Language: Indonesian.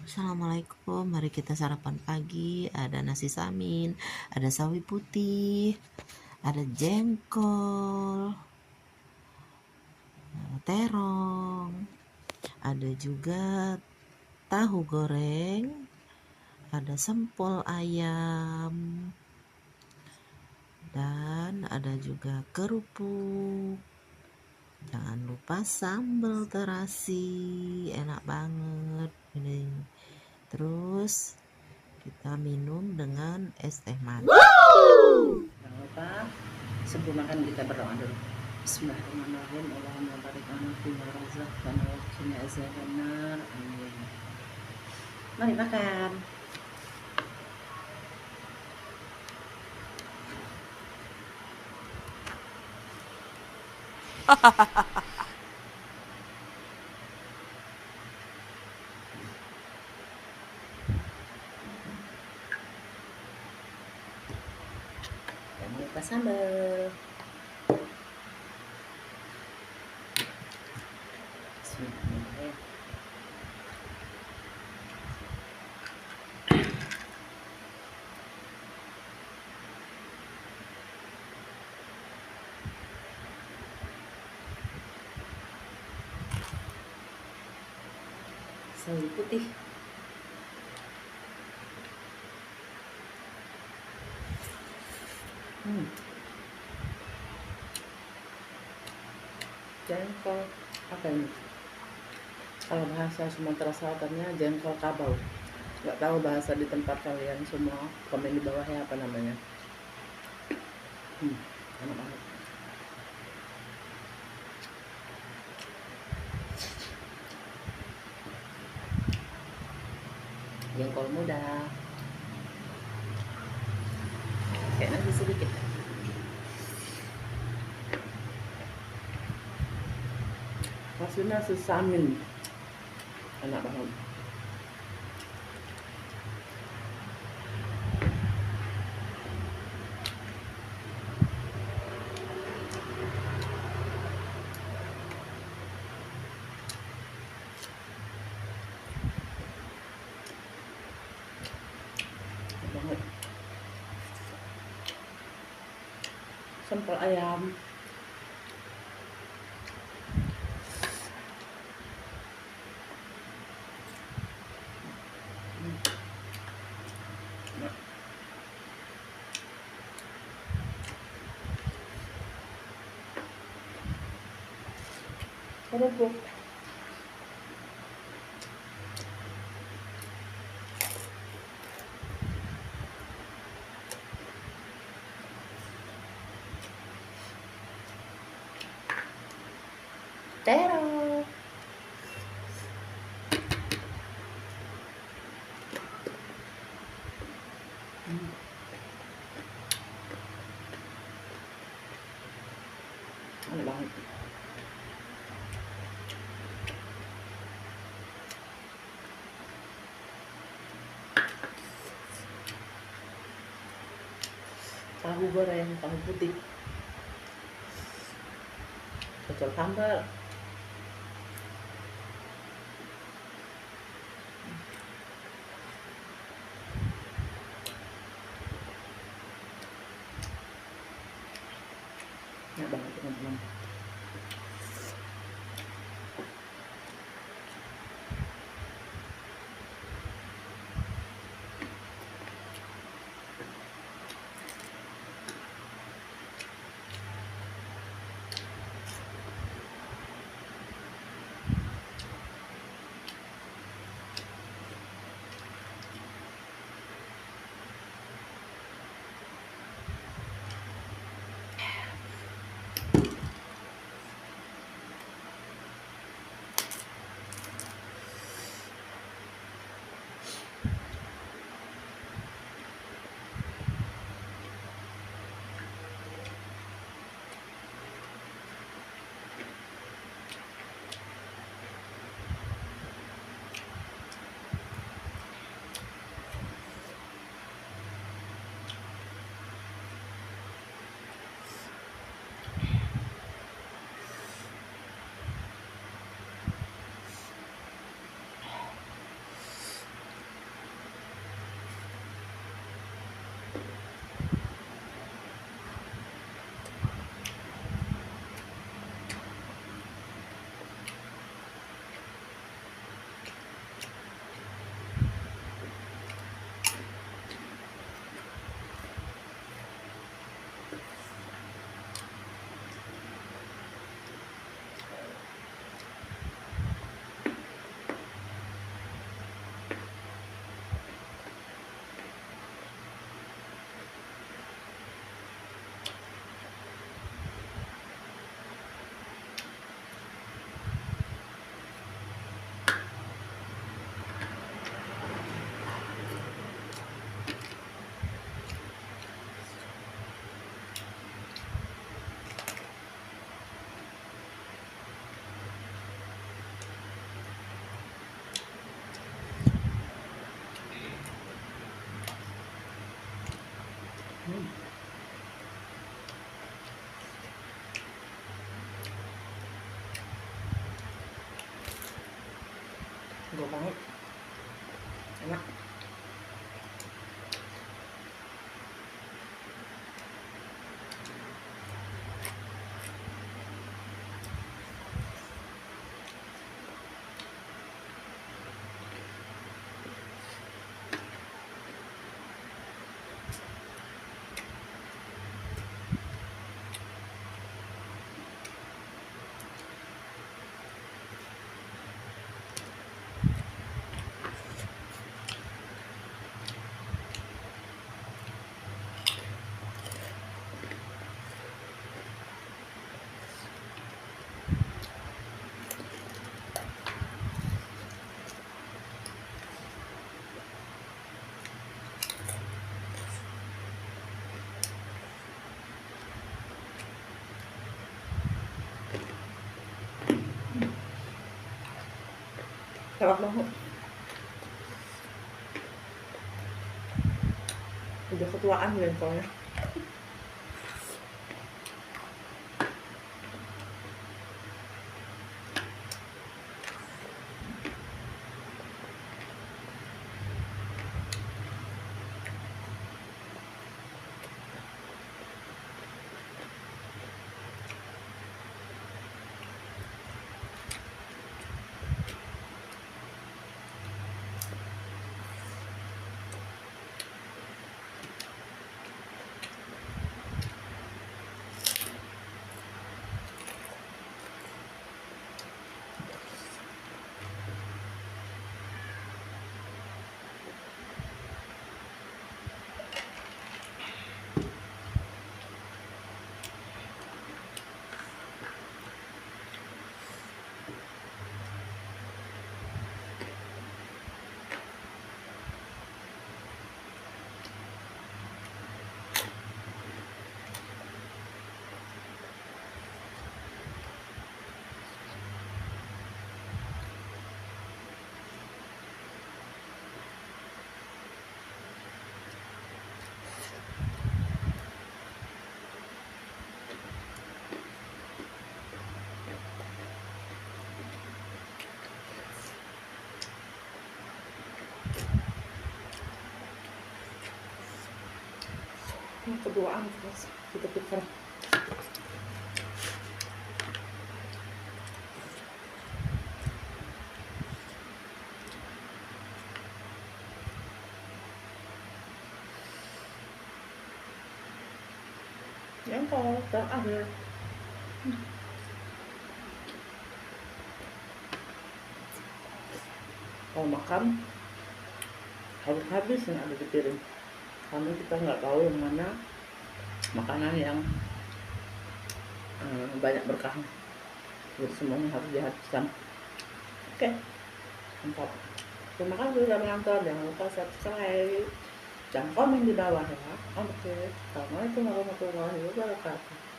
Assalamualaikum, mari kita sarapan pagi. Ada nasi samin, ada sawi putih, ada jengkol, terong, ada juga tahu goreng, ada sempol ayam, dan ada juga kerupuk. Jangan lupa sambal terasi, enak banget ini. Terus kita minum dengan es teh manis. Jangan lupa sebelum makan kita berdoa dulu. Bismillahirrahmanirrahim. Allahumma barik lana fima razaqtana wa qina azabannar. Amin. Mari makan. Jangan lupa sambal. Bismillahirrahmanirrahim. Sawi putih. Jengkol apa ini? Kalau bahasa Sumatera Selatannya jengkol kabau. Nggak tahu bahasa di tempat kalian semua. Komen di bawah ya apa namanya. Enak banget. Jengkol muda. Kayak nasi sedikit. Hasilnya sesamin. Enak banget. Banget. Sempol ayam. Kerupuk. Terong. Enak banget. Tahu goreng, tahu putih. Pecel sambal. Enak banget teman-teman. Gue banget. Enak. Sarap banget. Udah ketuaan ya soalnya. Keduaan terus kita pikir. Yang kalau terakhir kalau makan harus habis yang ada di piring, karena kita nggak tahu yang mana makanan yang banyak berkahnya, jadi semuanya harus dihabiskan. Oke, mantap. Terima kasih sudah menonton, jangan lupa subscribe dan komen di bawah ya. Oke, assalamualaikum warahmatullahi wabarakatuh.